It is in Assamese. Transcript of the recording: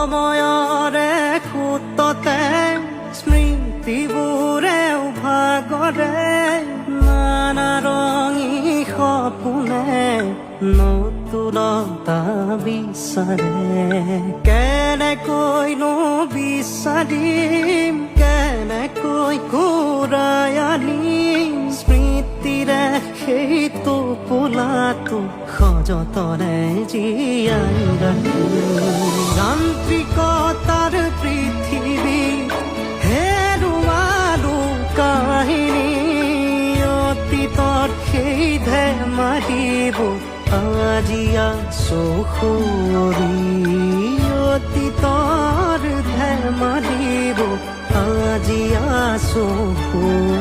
সময়ৰে সোঁততে স্মৃতিবোৰে ভাগৰে নানা ৰঙী সপোনে নতুনতা বিচাৰে কেনেকৈনো বিচাৰিম কেনেকৈ ঘূৰাই আনিম স্মৃতিৰে সেইটো পোলাটো সযতনে জীয়াই ৰাখিম যান্ত্ৰিকতাৰ পৃথিৱী হেৰুৱালো কাহিনী অতীতৰ সেই ধেমালিবোৰ আজি আছো সুৰি অতীতৰ ধেমালিবোৰ আজি আছো সুৰি